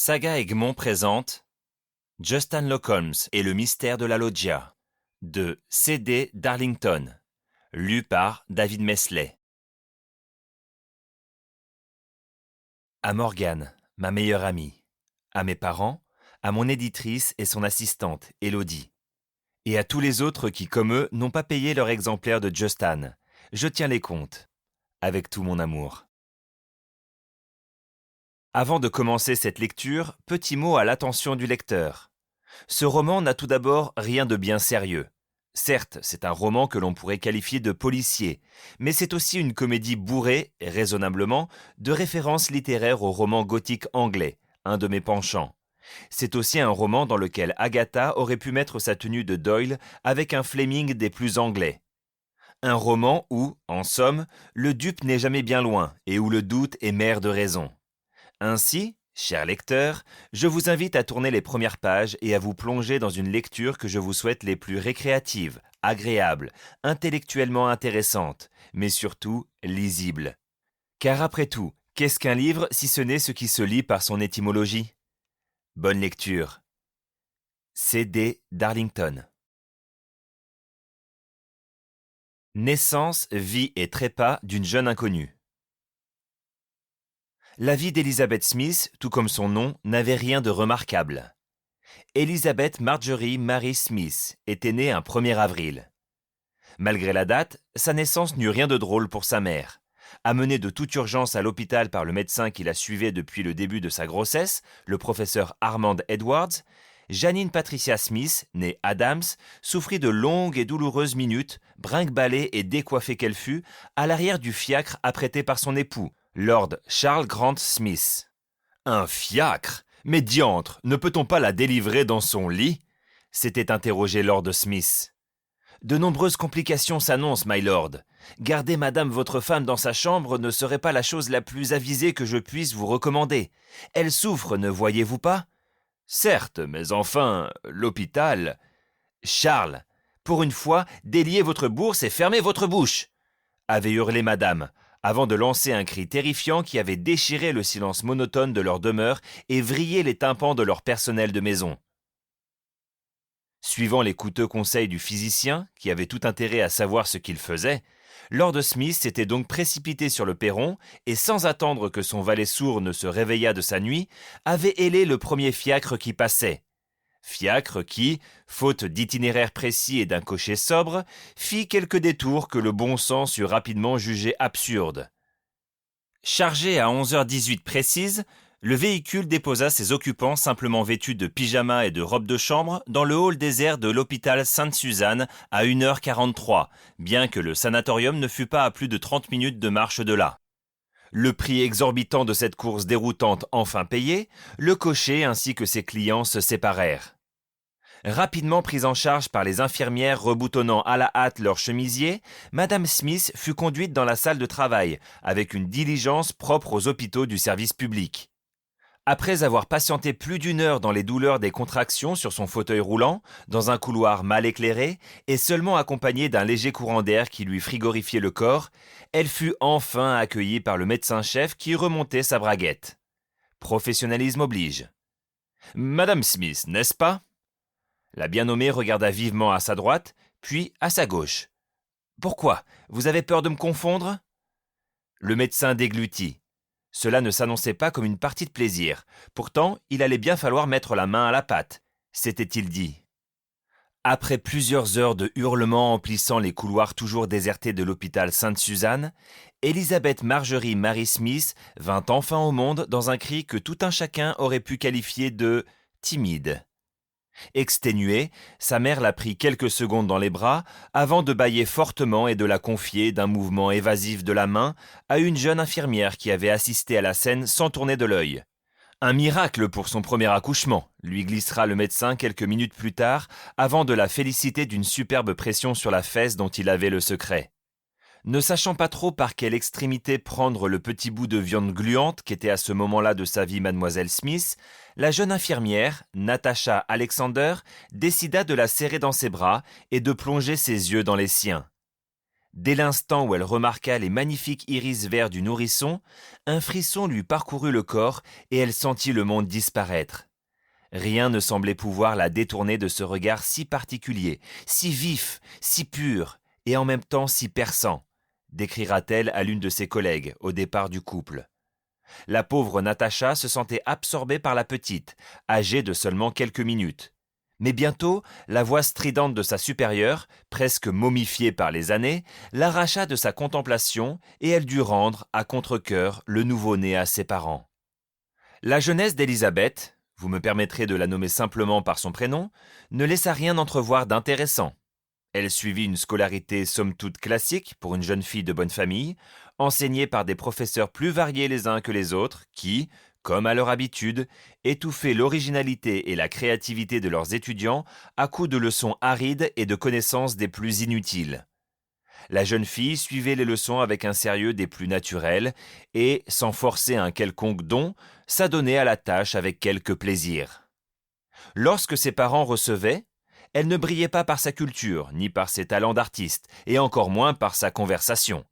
Saga Egmont présente Just Sherlock Holmes et le mystère de la loggia de C.D. Darlington, lu par David Mesley. À Morgane, ma meilleure amie, à mes parents, à mon éditrice et son assistante, Élodie, et à tous les autres qui, comme eux, n'ont pas payé leur exemplaire de Just Anne. Je tiens les comptes, avec tout mon amour. Avant de commencer cette lecture, petit mot à l'attention du lecteur. Ce roman n'a tout d'abord rien de bien sérieux. Certes, c'est un roman que l'on pourrait qualifier de policier, mais c'est aussi une comédie bourrée, raisonnablement, de références littéraires au roman gothique anglais, un de mes penchants. C'est aussi un roman dans lequel Agatha aurait pu mettre sa tenue de Doyle avec un Fleming des plus anglais. Un roman où, en somme, le dupe n'est jamais bien loin et où le doute est mère de raison. Ainsi, cher lecteur, je vous invite à tourner les premières pages et à vous plonger dans une lecture que je vous souhaite les plus récréatives, agréables, intellectuellement intéressantes, mais surtout lisibles. Car après tout, qu'est-ce qu'un livre si ce n'est ce qui se lit par son étymologie ? Bonne lecture. C.D. Darlington. Naissance, vie et trépas d'une jeune inconnue. La vie d'Elizabeth Smith, tout comme son nom, n'avait rien de remarquable. Elizabeth Marjorie Mary Smith était née un 1er avril. Malgré la date, sa naissance n'eut rien de drôle pour sa mère. Amenée de toute urgence à l'hôpital par le médecin qui la suivait depuis le début de sa grossesse, le professeur Armand Edwards, Janine Patricia Smith, née Adams, souffrit de longues et douloureuses minutes, brinque-ballée et décoiffée qu'elle fut, à l'arrière du fiacre apprêté par son époux, Lord Charles Grant Smith. Un fiacre ? Mais diantre, ne peut-on pas la délivrer dans son lit ? S'était interrogé Lord Smith. De nombreuses complications s'annoncent, my lord. Garder madame votre femme dans sa chambre ne serait pas la chose la plus avisée que je puisse vous recommander. Elle souffre, ne voyez-vous pas ? Certes, mais enfin, l'hôpital... Charles, pour une fois, déliez votre bourse et fermez votre bouche, avait hurlé madame, avant de lancer un cri terrifiant qui avait déchiré le silence monotone de leur demeure et vrillé les tympans de leur personnel de maison. Suivant les coûteux conseils du physicien, qui avait tout intérêt à savoir ce qu'il faisait, Lord Smith s'était donc précipité sur le perron et, sans attendre que son valet sourd ne se réveillât de sa nuit, avait hélé le premier fiacre qui passait. Fiacre qui, faute d'itinéraire précis et d'un cocher sobre, fit quelques détours que le bon sens eut rapidement jugés absurdes. Chargé à 11h18 précise, le véhicule déposa ses occupants simplement vêtus de pyjamas et de robes de chambre dans le hall désert de l'hôpital Sainte-Suzanne à 1h43, bien que le sanatorium ne fût pas à plus de 30 minutes de marche de là. Le prix exorbitant de cette course déroutante enfin payé, le cocher ainsi que ses clients se séparèrent. Rapidement prise en charge par les infirmières reboutonnant à la hâte leurs chemisiers, Madame Smith fut conduite dans la salle de travail, avec une diligence propre aux hôpitaux du service public. Après avoir patienté plus d'1 heure dans les douleurs des contractions sur son fauteuil roulant, dans un couloir mal éclairé, et seulement accompagnée d'un léger courant d'air qui lui frigorifiait le corps, elle fut enfin accueillie par le médecin-chef qui remontait sa braguette. Professionnalisme oblige. « Madame Smith, n'est-ce pas ?» La bien nommée regarda vivement à sa droite, puis à sa gauche. « Pourquoi ? Vous avez peur de me confondre ?» Le médecin déglutit. Cela ne s'annonçait pas comme une partie de plaisir. Pourtant, il allait bien falloir mettre la main à la pâte, s'était-il dit. Après plusieurs heures de hurlements emplissant les couloirs toujours désertés de l'hôpital Sainte-Suzanne, Elizabeth Marjorie Mary Smith vint enfin au monde dans un cri que tout un chacun aurait pu qualifier de timide. Exténuée, sa mère la prit quelques secondes dans les bras avant de bâiller fortement et de la confier d'un mouvement évasif de la main à une jeune infirmière qui avait assisté à la scène sans tourner de l'œil. Un miracle pour son premier accouchement, lui glissera le médecin quelques minutes plus tard avant de la féliciter d'une superbe pression sur la fesse dont il avait le secret. Ne sachant pas trop par quelle extrémité prendre le petit bout de viande gluante qu'était à ce moment-là de sa vie mademoiselle Smith, la jeune infirmière, Natasha Alexander, décida de la serrer dans ses bras et de plonger ses yeux dans les siens. Dès l'instant où elle remarqua les magnifiques iris verts du nourrisson, un frisson lui parcourut le corps et elle sentit le monde disparaître. Rien ne semblait pouvoir la détourner de ce regard si particulier, si vif, si pur et en même temps si perçant, décrira-t-elle à l'une de ses collègues au départ du couple. La pauvre Natacha se sentait absorbée par la petite, âgée de seulement quelques minutes. Mais bientôt, la voix stridente de sa supérieure, presque momifiée par les années, l'arracha de sa contemplation et elle dut rendre, à contre-cœur, le nouveau-né à ses parents. La jeunesse d'Élisabeth, vous me permettrez de la nommer simplement par son prénom, ne laissa rien entrevoir d'intéressant. Elle suivit une scolarité somme toute classique pour une jeune fille de bonne famille, enseignée par des professeurs plus variés les uns que les autres qui, comme à leur habitude, étouffaient l'originalité et la créativité de leurs étudiants à coups de leçons arides et de connaissances des plus inutiles. La jeune fille suivait les leçons avec un sérieux des plus naturels et, sans forcer un quelconque don, s'adonnait à la tâche avec quelque plaisir. Lorsque ses parents recevaient, elle ne brillait pas par sa culture, ni par ses talents d'artiste, et encore moins par sa conversation.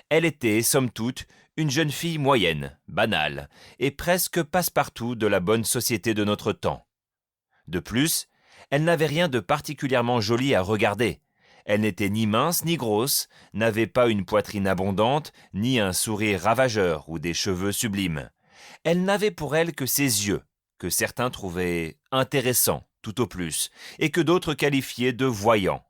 Elle était, somme toute, une jeune fille moyenne, banale, et presque passe-partout de la bonne société de notre temps. De plus, elle n'avait rien de particulièrement joli à regarder. Elle n'était ni mince ni grosse, n'avait pas une poitrine abondante, ni un sourire ravageur ou des cheveux sublimes. Elle n'avait pour elle que ses yeux, que certains trouvaient intéressants, tout au plus, et que d'autres qualifiaient de voyants.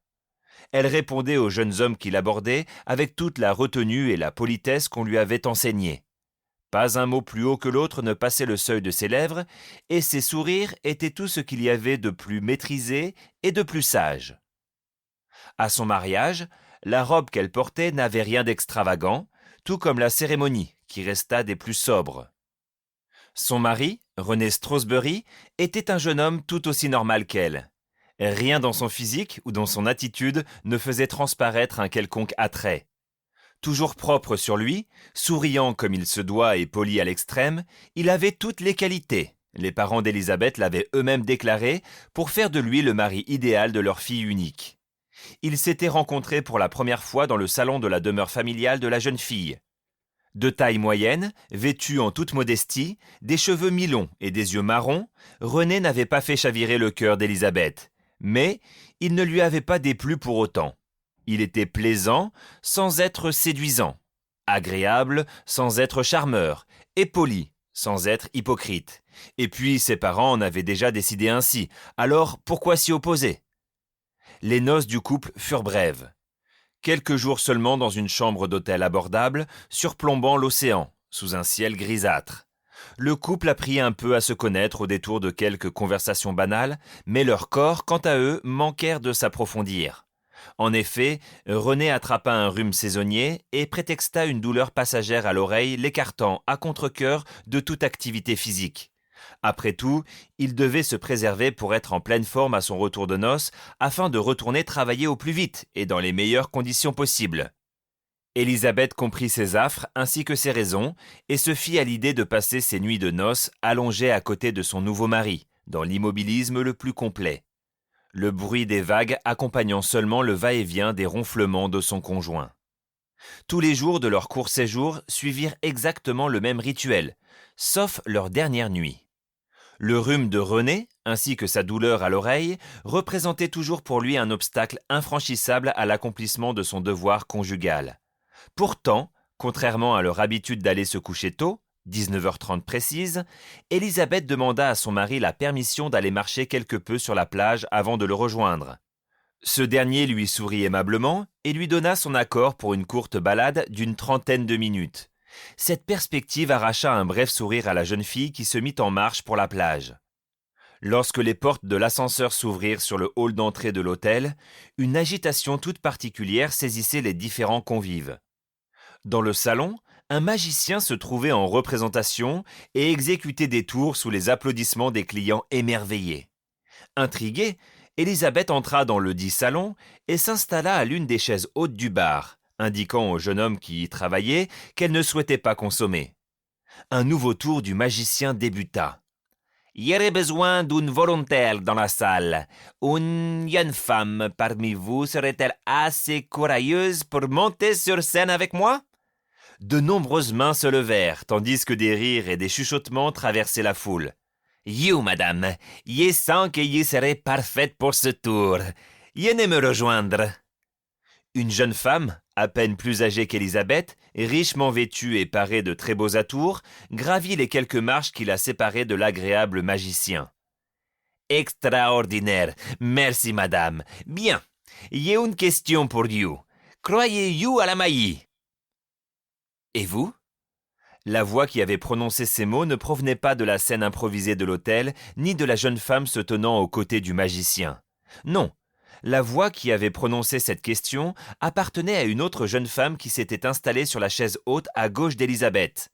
Elle répondait aux jeunes hommes qui l'abordaient avec toute la retenue et la politesse qu'on lui avait enseignée. Pas un mot plus haut que l'autre ne passait le seuil de ses lèvres, et ses sourires étaient tout ce qu'il y avait de plus maîtrisé et de plus sage. À son mariage, la robe qu'elle portait n'avait rien d'extravagant, tout comme la cérémonie, qui resta des plus sobres. Son mari, René Strasberry, était un jeune homme tout aussi normal qu'elle. Rien dans son physique ou dans son attitude ne faisait transparaître un quelconque attrait. Toujours propre sur lui, souriant comme il se doit et poli à l'extrême, il avait toutes les qualités, les parents d'Élisabeth l'avaient eux-mêmes déclaré, pour faire de lui le mari idéal de leur fille unique. Ils s'étaient rencontrés pour la première fois dans le salon de la demeure familiale de la jeune fille. De taille moyenne, vêtu en toute modestie, des cheveux mi-longs et des yeux marrons, René n'avait pas fait chavirer le cœur d'Élisabeth. Mais il ne lui avait pas déplu pour autant. Il était plaisant sans être séduisant, agréable sans être charmeur, et poli sans être hypocrite. Et puis ses parents en avaient déjà décidé ainsi, alors pourquoi s'y opposer ? Les noces du couple furent brèves. Quelques jours seulement dans une chambre d'hôtel abordable, surplombant l'océan, sous un ciel grisâtre. Le couple apprit un peu à se connaître au détour de quelques conversations banales, mais leurs corps, quant à eux, manquèrent de s'approfondir. En effet, René attrapa un rhume saisonnier et prétexta une douleur passagère à l'oreille, l'écartant à contre-cœur de toute activité physique. Après tout, il devait se préserver pour être en pleine forme à son retour de noces, afin de retourner travailler au plus vite et dans les meilleures conditions possibles. Élisabeth comprit ses affres ainsi que ses raisons et se fit à l'idée de passer ses nuits de noces allongée à côté de son nouveau mari, dans l'immobilisme le plus complet. Le bruit des vagues accompagnant seulement le va-et-vient des ronflements de son conjoint. Tous les jours de leur court séjour suivirent exactement le même rituel, sauf leur dernière nuit. Le rhume de René, ainsi que sa douleur à l'oreille, représentaient toujours pour lui un obstacle infranchissable à l'accomplissement de son devoir conjugal. Pourtant, contrairement à leur habitude d'aller se coucher tôt, 19h30 précise, Élisabeth demanda à son mari la permission d'aller marcher quelque peu sur la plage avant de le rejoindre. Ce dernier lui sourit aimablement et lui donna son accord pour une courte balade d'une 30aine de minutes. Cette perspective arracha un bref sourire à la jeune fille qui se mit en marche pour la plage. Lorsque les portes de l'ascenseur s'ouvrirent sur le hall d'entrée de l'hôtel, une agitation toute particulière saisissait les différents convives. Dans le salon, un magicien se trouvait en représentation et exécutait des tours sous les applaudissements des clients émerveillés. Intriguée, Élisabeth entra dans le dit salon et s'installa à l'une des chaises hautes du bar, indiquant au jeune homme qui y travaillait qu'elle ne souhaitait pas consommer. Un nouveau tour du magicien débuta. Il y aurait besoin d'une volontaire dans la salle. Une jeune femme parmi vous serait-elle assez courageuse pour monter sur scène avec moi? De nombreuses mains se levèrent, tandis que des rires et des chuchotements traversaient la foule. You, madame, je sens que you serez parfaite pour ce tour. Venez me rejoindre. Une jeune femme, à peine plus âgée qu'Élisabeth, richement vêtue et parée de très beaux atours, gravit les quelques marches qui la séparaient de l'agréable magicien. Extraordinaire, merci madame. Bien, j'ai une question pour you. Croyez-vous à la magie? Et vous? La voix qui avait prononcé ces mots ne provenait pas de la scène improvisée de l'hôtel, ni de la jeune femme se tenant aux côtés du magicien. Non. La voix qui avait prononcé cette question appartenait à une autre jeune femme qui s'était installée sur la chaise haute à gauche d'Élisabeth.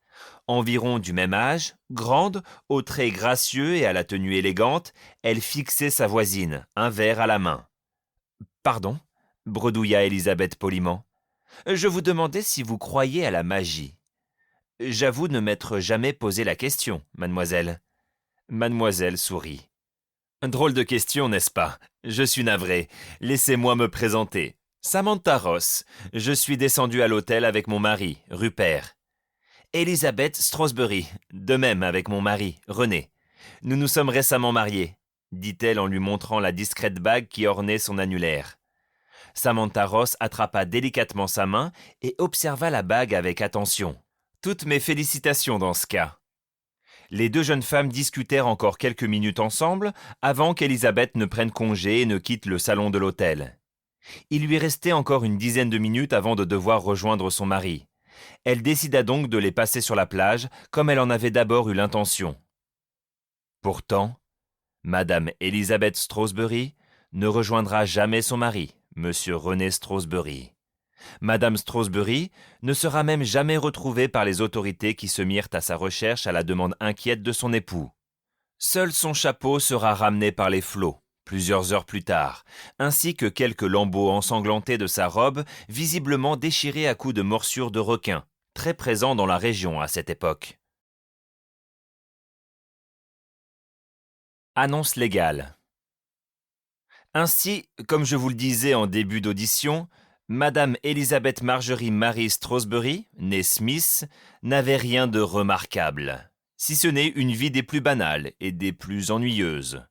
Environ du même âge, grande, aux traits gracieux et à la tenue élégante, elle fixait sa voisine, un verre à la main. « Pardon » bredouilla Élisabeth poliment. « Je vous demandais si vous croyez à la magie. » « J'avoue ne m'être jamais posé la question, mademoiselle. » Mademoiselle sourit. « Drôle de question, n'est-ce pas? Je suis navré. Laissez-moi me présenter. Samantha Ross. Je suis descendue à l'hôtel avec mon mari, Rupert. Elizabeth Strasbury. De même avec mon mari, René. Nous nous sommes récemment mariés, dit-elle en lui montrant la discrète bague qui ornait son annulaire. Samantha Ross attrapa délicatement sa main et observa la bague avec attention. Toutes mes félicitations dans ce cas. Les deux jeunes femmes discutèrent encore quelques minutes ensemble avant qu'Élisabeth ne prenne congé et ne quitte le salon de l'hôtel. Il lui restait encore une dizaine de minutes avant de devoir rejoindre son mari. Elle décida donc de les passer sur la plage comme elle en avait d'abord eu l'intention. Pourtant, Madame Elizabeth Strasbury ne rejoindra jamais son mari, Monsieur René Strasbury. Madame Strasbury ne sera même jamais retrouvée par les autorités qui se mirent à sa recherche à la demande inquiète de son époux. Seul son chapeau sera ramené par les flots, plusieurs heures plus tard, ainsi que quelques lambeaux ensanglantés de sa robe, visiblement déchirés à coups de morsures de requin, très présents dans la région à cette époque. Annonce légale. Ainsi, comme je vous le disais en début d'audition, Madame Elizabeth Marjorie Mary Strasbury, née Smith, n'avait rien de remarquable, si ce n'est une vie des plus banales et des plus ennuyeuses.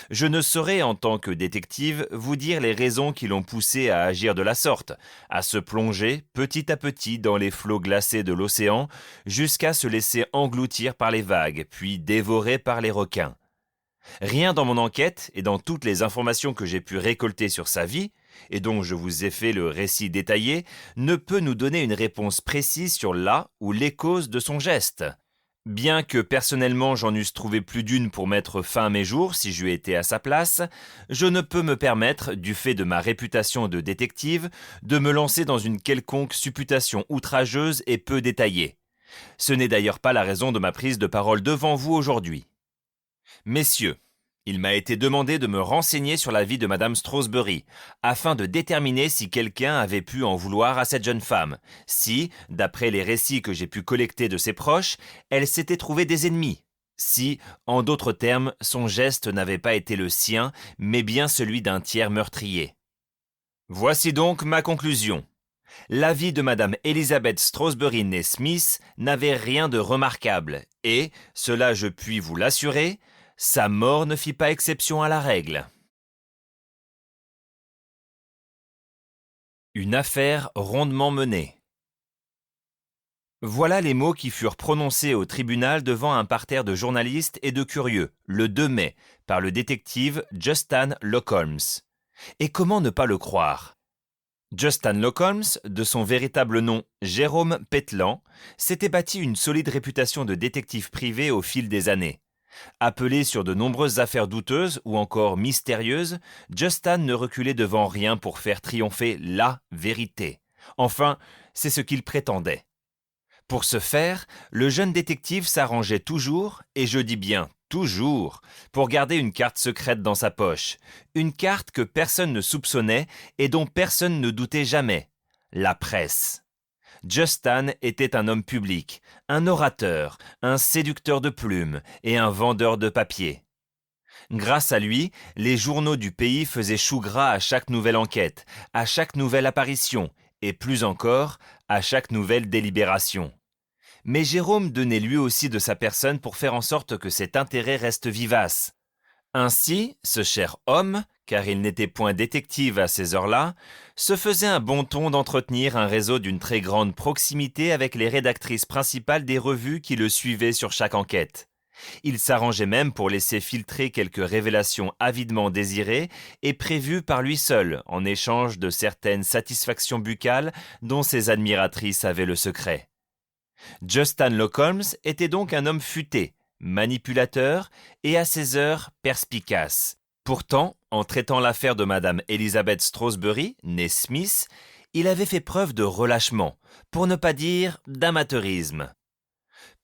Je ne saurais, en tant que détective, vous dire les raisons qui l'ont poussée à agir de la sorte, à se plonger petit à petit dans les flots glacés de l'océan, jusqu'à se laisser engloutir par les vagues, puis dévorer par les requins. Rien dans mon enquête et dans toutes les informations que j'ai pu récolter sur sa vie, et dont je vous ai fait le récit détaillé, ne peut nous donner une réponse précise sur la ou les causes de son geste. Bien que personnellement j'en eusse trouvé plus d'une pour mettre fin à mes jours si j'eus été à sa place, je ne peux me permettre, du fait de ma réputation de détective, de me lancer dans une quelconque supputation outrageuse et peu détaillée. Ce n'est d'ailleurs pas la raison de ma prise de parole devant vous aujourd'hui. Messieurs, il m'a été demandé de me renseigner sur la vie de Madame Strasbury, afin de déterminer si quelqu'un avait pu en vouloir à cette jeune femme, si, d'après les récits que j'ai pu collecter de ses proches, elle s'était trouvée des ennemis, si, en d'autres termes, son geste n'avait pas été le sien, mais bien celui d'un tiers meurtrier. Voici donc ma conclusion. La vie de Madame Elizabeth Strasbury née Smith n'avait rien de remarquable, et, cela je puis vous l'assurer, sa mort ne fit pas exception à la règle. Une affaire rondement menée. Voilà les mots qui furent prononcés au tribunal devant un parterre de journalistes et de curieux, le 2 mai, par le détective Justin Lockholms. Et comment ne pas le croire? Justin Lockholms, de son véritable nom Jérôme Petlan, s'était bâti une solide réputation de détective privé au fil des années. Appelé sur de nombreuses affaires douteuses ou encore mystérieuses, Justin ne reculait devant rien pour faire triompher la vérité. Enfin, c'est ce qu'il prétendait. Pour ce faire, le jeune détective s'arrangeait toujours, et je dis bien toujours, pour garder une carte secrète dans sa poche. Une carte que personne ne soupçonnait et dont personne ne doutait jamais. La presse. Justin était un homme public, un orateur, un séducteur de plumes et un vendeur de papier. Grâce à lui, les journaux du pays faisaient chou gras à chaque nouvelle enquête, à chaque nouvelle apparition, et plus encore, à chaque nouvelle délibération. Mais Jérôme donnait lui aussi de sa personne pour faire en sorte que cet intérêt reste vivace. Ainsi, ce cher homme, car il n'était point détective à ces heures-là, se faisait un bon ton d'entretenir un réseau d'une très grande proximité avec les rédactrices principales des revues qui le suivaient sur chaque enquête. Il s'arrangeait même pour laisser filtrer quelques révélations avidement désirées et prévues par lui seul, en échange de certaines satisfactions buccales dont ses admiratrices avaient le secret. Justin Locke Holmes était donc un homme futé, manipulateur et à ses heures perspicace. Pourtant, en traitant l'affaire de Madame Elizabeth Strasbury, née Smith, il avait fait preuve de relâchement, pour ne pas dire d'amateurisme.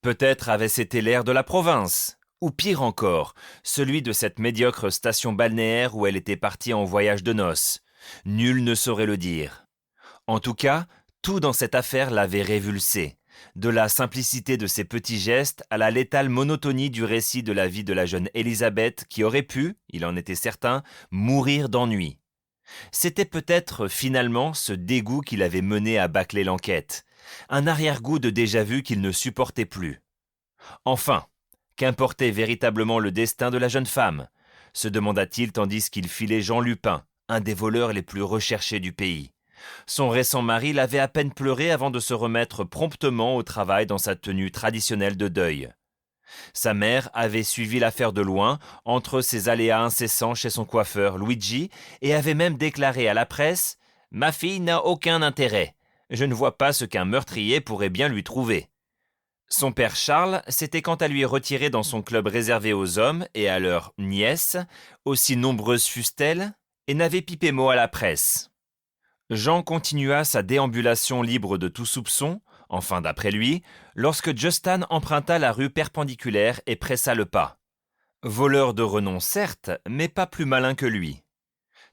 Peut-être avait-ce été l'air de la province, ou pire encore, celui de cette médiocre station balnéaire où elle était partie en voyage de noces. Nul ne saurait le dire. En tout cas, tout dans cette affaire l'avait révulsé. De la simplicité de ses petits gestes à la létale monotonie du récit de la vie de la jeune Élisabeth qui aurait pu, il en était certain, mourir d'ennui. C'était peut-être finalement ce dégoût qui l'avait mené à bâcler l'enquête, un arrière-goût de déjà-vu qu'il ne supportait plus. Enfin, qu'importait véritablement le destin de la jeune femme, se demanda-t-il tandis qu'il filait Jean Lupin, un des voleurs les plus recherchés du pays. Son récent mari l'avait à peine pleuré avant de se remettre promptement au travail dans sa tenue traditionnelle de deuil. Sa mère avait suivi l'affaire de loin, entre ses aléas incessants chez son coiffeur Luigi, et avait même déclaré à la presse « Ma fille n'a aucun intérêt. Je ne vois pas ce qu'un meurtrier pourrait bien lui trouver. » Son père Charles s'était quant à lui retiré dans son club réservé aux hommes et à leurs nièces, aussi nombreuses fussent-elles, et n'avait pipé mot à la presse. Jean continua sa déambulation libre de tout soupçon, enfin d'après lui, lorsque Justin emprunta la rue perpendiculaire et pressa le pas. Voleur de renom certes, mais pas plus malin que lui.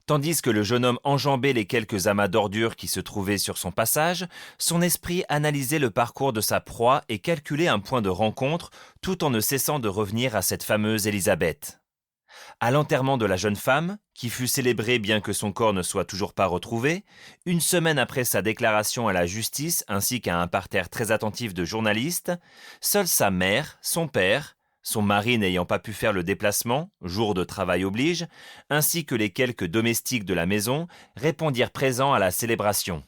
Tandis que le jeune homme enjambait les quelques amas d'ordures qui se trouvaient sur son passage, son esprit analysait le parcours de sa proie et calculait un point de rencontre, tout en ne cessant de revenir à cette fameuse Élisabeth. À l'enterrement de la jeune femme, qui fut célébré bien que son corps ne soit toujours pas retrouvé, une semaine après sa déclaration à la justice ainsi qu'à un parterre très attentif de journalistes, seule sa mère, son père, son mari n'ayant pas pu faire le déplacement, jour de travail oblige, ainsi que les quelques domestiques de la maison, répondirent présents à la célébration.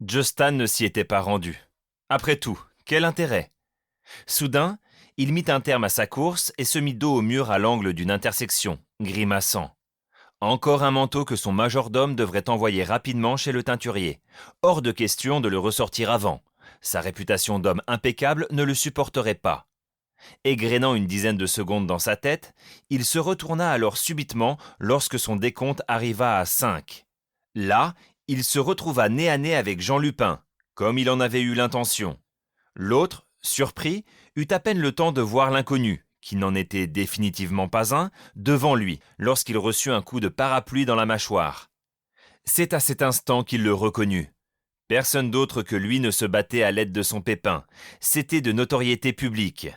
Justin ne s'y était pas rendu. Après tout, quel intérêt ? Soudain, il mit un terme à sa course et se mit dos au mur à l'angle d'une intersection, grimaçant. Encore un manteau que son majordome devrait envoyer rapidement chez le teinturier. Hors de question de le ressortir avant. Sa réputation d'homme impeccable ne le supporterait pas. Égrénant une dizaine de secondes dans sa tête, il se retourna alors subitement lorsque son décompte arriva à 5. Là, il se retrouva nez à nez avec Jean Lupin, comme il en avait eu l'intention. L'autre, surpris, eut à peine le temps de voir l'inconnu, qui n'en était définitivement pas un, devant lui, lorsqu'il reçut un coup de parapluie dans la mâchoire. C'est à cet instant qu'il le reconnut. Personne d'autre que lui ne se battait à l'aide de son pépin. C'était de notoriété publique.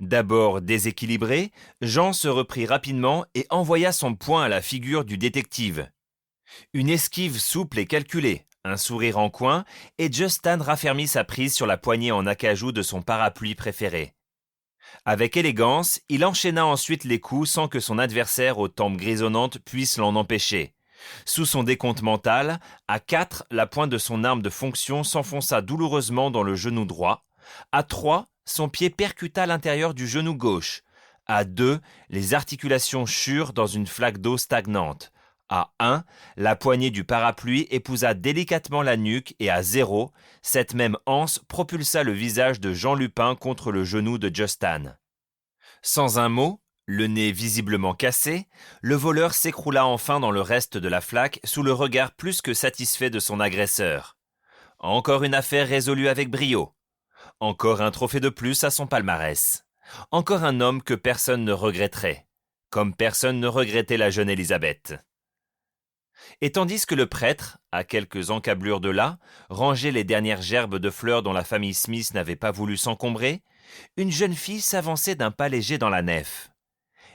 D'abord déséquilibré, Jean se reprit rapidement et envoya son poing à la figure du détective. Une esquive souple et calculée, un sourire en coin, et Justin raffermit sa prise sur la poignée en acajou de son parapluie préféré. Avec élégance, il enchaîna ensuite les coups sans que son adversaire aux tempes grisonnantes puisse l'en empêcher. Sous son décompte mental, à 4, la pointe de son arme de fonction s'enfonça douloureusement dans le genou droit. À 3, son pied percuta l'intérieur du genou gauche. À 2, les articulations churent dans une flaque d'eau stagnante. À 1, la poignée du parapluie épousa délicatement la nuque et à 0, cette même anse propulsa le visage de Jean Lupin contre le genou de Justin. Sans un mot, le nez visiblement cassé, le voleur s'écroula enfin dans le reste de la flaque sous le regard plus que satisfait de son agresseur. Encore une affaire résolue avec brio. Encore un trophée de plus à son palmarès. Encore un homme que personne ne regretterait, comme personne ne regrettait la jeune Élisabeth. Et tandis que le prêtre, à quelques encablures de là, rangeait les dernières gerbes de fleurs dont la famille Smith n'avait pas voulu s'encombrer, une jeune fille s'avançait d'un pas léger dans la nef.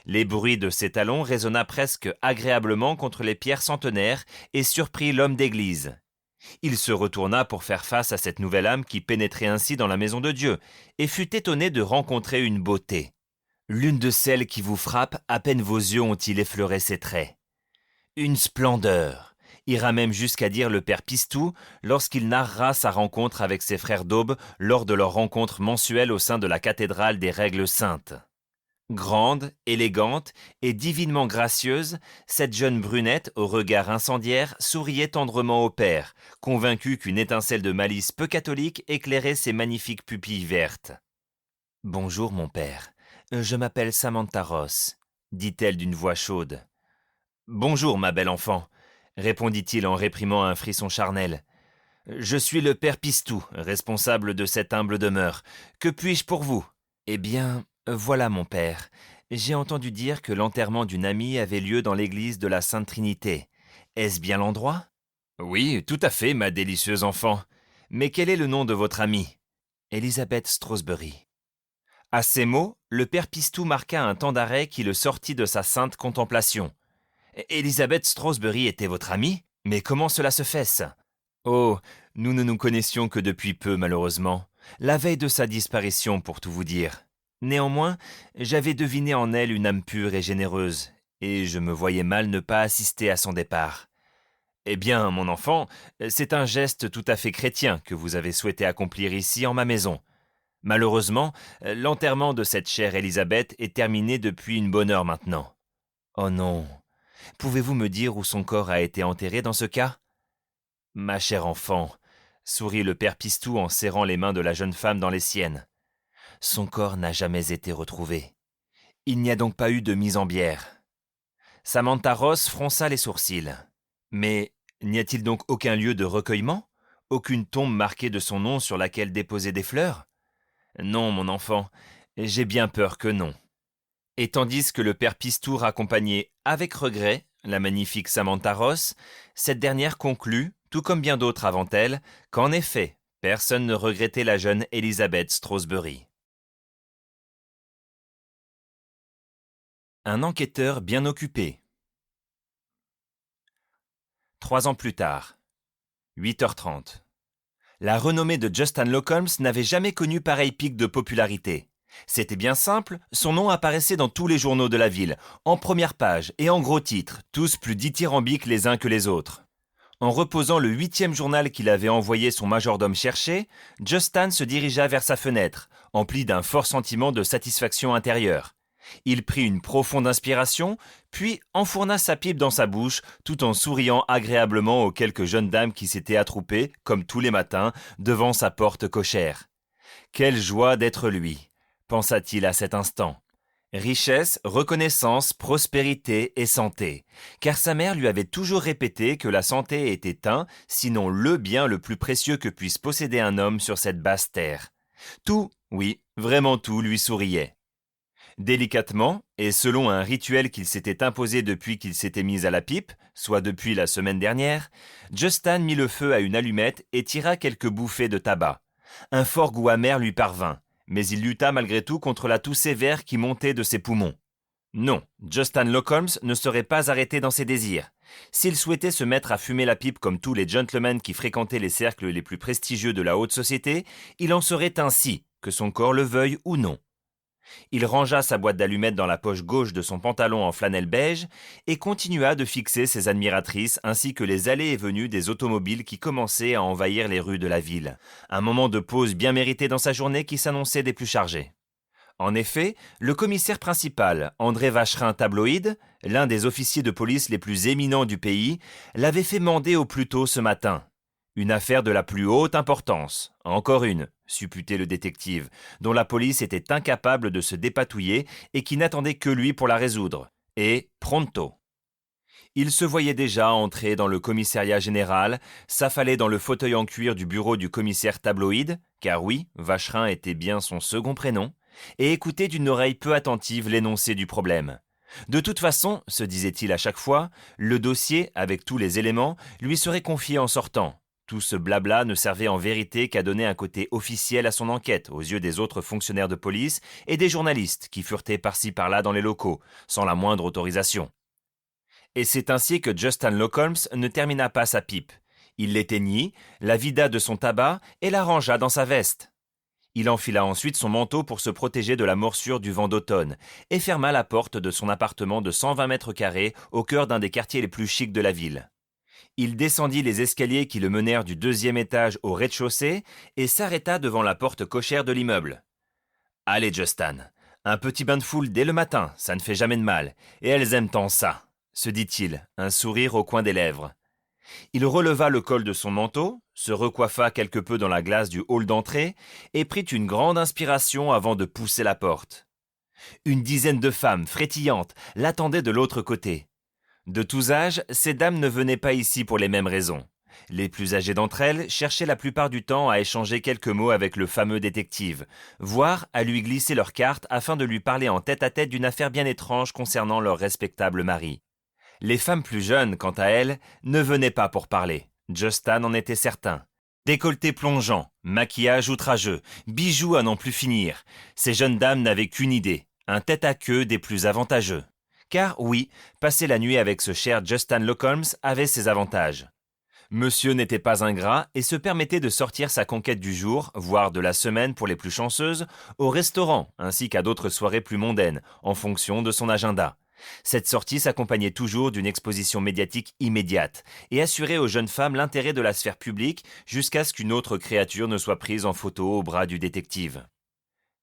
Les bruits de ses talons résonna presque agréablement contre les pierres centenaires et surprit l'homme d'église. Il se retourna pour faire face à cette nouvelle âme qui pénétrait ainsi dans la maison de Dieu, et fut étonné de rencontrer une beauté. L'une de celles qui vous frappent, à peine vos yeux ont-ils effleuré ses traits. Une splendeur, ira même jusqu'à dire le père Pistou lorsqu'il narrera sa rencontre avec ses frères d'Aube lors de leur rencontre mensuelle au sein de la cathédrale des Règles Saintes. Grande, élégante et divinement gracieuse, cette jeune brunette au regard incendiaire souriait tendrement au père, convaincu qu'une étincelle de malice peu catholique éclairait ses magnifiques pupilles vertes. « Bonjour mon père, je m'appelle Samantha Ross, dit-elle d'une voix chaude. « Bonjour ma belle enfant, répondit-il en réprimant un frisson charnel. Je suis le père Pistou, responsable de cette humble demeure. Que puis-je pour vous ? Eh bien, voilà mon père. J'ai entendu dire que l'enterrement d'une amie avait lieu dans l'église de la Sainte Trinité. Est-ce bien l'endroit ? Oui, tout à fait, ma délicieuse enfant. Mais quel est le nom de votre amie ? Elizabeth Strasbury. À ces mots, le père Pistou marqua un temps d'arrêt qui le sortit de sa sainte contemplation. Elizabeth Strasbury était votre amie ? Mais comment cela se fait-ce ? Oh, nous ne nous connaissions que depuis peu, malheureusement. La veille de sa disparition, pour tout vous dire. Néanmoins, j'avais deviné en elle une âme pure et généreuse, et je me voyais mal ne pas assister à son départ. Eh bien, mon enfant, c'est un geste tout à fait chrétien que vous avez souhaité accomplir ici en ma maison. Malheureusement, l'enterrement de cette chère Élisabeth est terminé depuis une bonne heure maintenant. Oh non, pouvez-vous me dire où son corps a été enterré dans ce cas ? Ma chère enfant, sourit le père Pistou en serrant les mains de la jeune femme dans les siennes. Son corps n'a jamais été retrouvé. Il n'y a donc pas eu de mise en bière. Samantha Ross fronça les sourcils. Mais n'y a-t-il donc aucun lieu de recueillement ? Aucune tombe marquée de son nom sur laquelle déposer des fleurs ? Non, mon enfant, j'ai bien peur que non. Et tandis que le père Pistou raccompagnait avec regret la magnifique Samantha Ross, cette dernière conclut, tout comme bien d'autres avant elle, qu'en effet, personne ne regrettait la jeune Elizabeth Strasbury. Un enquêteur bien occupé. 3 ans plus tard, 8h30. La renommée de Justin Lockhams n'avait jamais connu pareil pic de popularité. C'était bien simple, son nom apparaissait dans tous les journaux de la ville, en première page et en gros titres, tous plus dithyrambiques les uns que les autres. En reposant le 8e journal qu'il avait envoyé son majordome chercher, Justin se dirigea vers sa fenêtre, empli d'un fort sentiment de satisfaction intérieure. Il prit une profonde inspiration, puis enfourna sa pipe dans sa bouche, tout en souriant agréablement aux quelques jeunes dames qui s'étaient attroupées, comme tous les matins, devant sa porte cochère. Quelle joie d'être lui, pensa-t-il à cet instant. Richesse, reconnaissance, prospérité et santé, car sa mère lui avait toujours répété que la santé était un, sinon le bien le plus précieux que puisse posséder un homme sur cette basse terre. Tout, oui, vraiment tout lui souriait. Délicatement, et selon un rituel qu'il s'était imposé depuis qu'il s'était mis à la pipe, soit depuis la semaine dernière, Justin mit le feu à une allumette et tira quelques bouffées de tabac. Un fort goût amer lui parvint, mais il lutta malgré tout contre la toux sévère qui montait de ses poumons. Non, Justin Lockhams ne serait pas arrêté dans ses désirs. S'il souhaitait se mettre à fumer la pipe comme tous les gentlemen qui fréquentaient les cercles les plus prestigieux de la haute société, il en serait ainsi, que son corps le veuille ou non. Il rangea sa boîte d'allumettes dans la poche gauche de son pantalon en flanelle beige et continua de fixer ses admiratrices ainsi que les allées et venues des automobiles qui commençaient à envahir les rues de la ville. Un moment de pause bien mérité dans sa journée qui s'annonçait des plus chargées. En effet, le commissaire principal, André Vacherin Tabloïd, l'un des officiers de police les plus éminents du pays, l'avait fait mander au plus tôt ce matin. Une affaire de la plus haute importance, encore une, supputait le détective, dont la police était incapable de se dépatouiller et qui n'attendait que lui pour la résoudre. Et pronto. Il se voyait déjà entrer dans le commissariat général, s'affaler dans le fauteuil en cuir du bureau du commissaire Tabloïd, car oui, Vacherin était bien son second prénom, et écouter d'une oreille peu attentive l'énoncé du problème. De toute façon, se disait-il à chaque fois, le dossier, avec tous les éléments, lui serait confié en sortant. Tout ce blabla ne servait en vérité qu'à donner un côté officiel à son enquête aux yeux des autres fonctionnaires de police et des journalistes qui furetaient par-ci par-là dans les locaux, sans la moindre autorisation. Et c'est ainsi que Justin Locke ne termina pas sa pipe. Il l'éteignit, la vida de son tabac et la rangea dans sa veste. Il enfila ensuite son manteau pour se protéger de la morsure du vent d'automne et ferma la porte de son appartement de 120 mètres carrés au cœur d'un des quartiers les plus chics de la ville. Il descendit les escaliers qui le menèrent du 2e étage au rez-de-chaussée et s'arrêta devant la porte cochère de l'immeuble. « Allez, Justin, un petit bain de foule dès le matin, ça ne fait jamais de mal, et elles aiment tant ça », se dit-il, un sourire au coin des lèvres. Il releva le col de son manteau, se recoiffa quelque peu dans la glace du hall d'entrée et prit une grande inspiration avant de pousser la porte. Une dizaine de femmes, frétillantes, l'attendaient de l'autre côté. De tous âges, ces dames ne venaient pas ici pour les mêmes raisons. Les plus âgées d'entre elles cherchaient la plupart du temps à échanger quelques mots avec le fameux détective, voire à lui glisser leurs cartes afin de lui parler en tête-à-tête d'une affaire bien étrange concernant leur respectable mari. Les femmes plus jeunes, quant à elles, ne venaient pas pour parler. Justin en était certain. Décolleté plongeant, maquillage outrageux, bijoux à n'en plus finir. Ces jeunes dames n'avaient qu'une idée, un tête-à-queue des plus avantageux. Car oui, passer la nuit avec ce cher Justin Locke avait ses avantages. Monsieur n'était pas ingrat et se permettait de sortir sa conquête du jour, voire de la semaine pour les plus chanceuses, au restaurant ainsi qu'à d'autres soirées plus mondaines, en fonction de son agenda. Cette sortie s'accompagnait toujours d'une exposition médiatique immédiate et assurait aux jeunes femmes l'intérêt de la sphère publique jusqu'à ce qu'une autre créature ne soit prise en photo au bras du détective.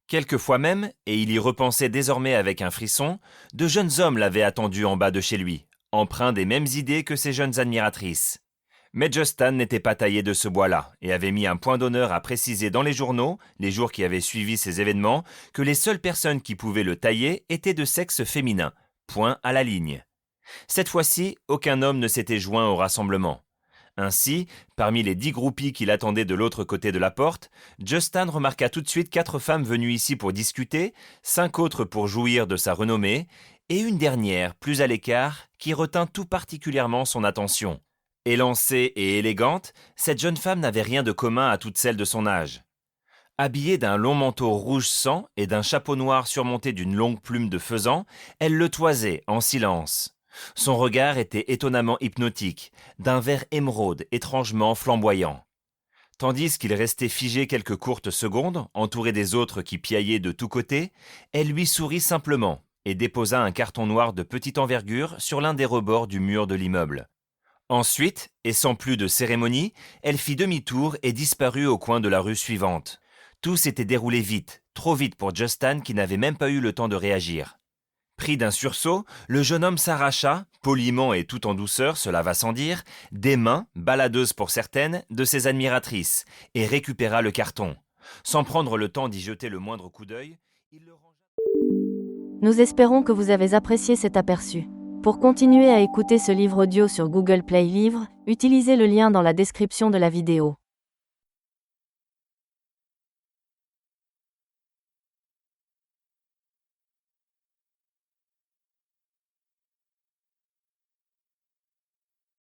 Quelquefois même, et il y repensait désormais avec un frisson, de jeunes hommes l'avaient attendu en bas de chez lui, empreints des mêmes idées que ses jeunes admiratrices. Mais Justin n'était pas taillé de ce bois-là et avait mis un point d'honneur à préciser dans les journaux, les jours qui avaient suivi ces événements, que les seules personnes qui pouvaient le tailler étaient de sexe féminin. Point à la ligne. Cette fois-ci, aucun homme ne s'était joint au rassemblement. Ainsi, parmi les 10 groupies qui l'attendaient de l'autre côté de la porte, Justin remarqua tout de suite 4 femmes venues ici pour discuter, 5 autres pour jouir de sa renommée, et une dernière, plus à l'écart, qui retint tout particulièrement son attention. Élancée et élégante, cette jeune femme n'avait rien de commun à toutes celles de son âge. Habillée d'un long manteau rouge sang et d'un chapeau noir surmonté d'une longue plume de faisan, elle le toisait en silence. Son regard était étonnamment hypnotique, d'un vert émeraude étrangement flamboyant. Tandis qu'il restait figé quelques courtes secondes, entouré des autres qui piaillaient de tous côtés, elle lui sourit simplement et déposa un carton noir de petite envergure sur l'un des rebords du mur de l'immeuble. Ensuite, et sans plus de cérémonie, elle fit demi-tour et disparut au coin de la rue suivante. Tout s'était déroulé vite, trop vite pour Justin qui n'avait même pas eu le temps de réagir. Pris d'un sursaut, le jeune homme s'arracha, poliment et tout en douceur, cela va sans dire, des mains, baladeuses pour certaines, de ses admiratrices, et récupéra le carton. Sans prendre le temps d'y jeter le moindre coup d'œil, il le rangea... Nous espérons que vous avez apprécié cet aperçu. Pour continuer à écouter ce livre audio sur Google Play Livres, utilisez le lien dans la description de la vidéo.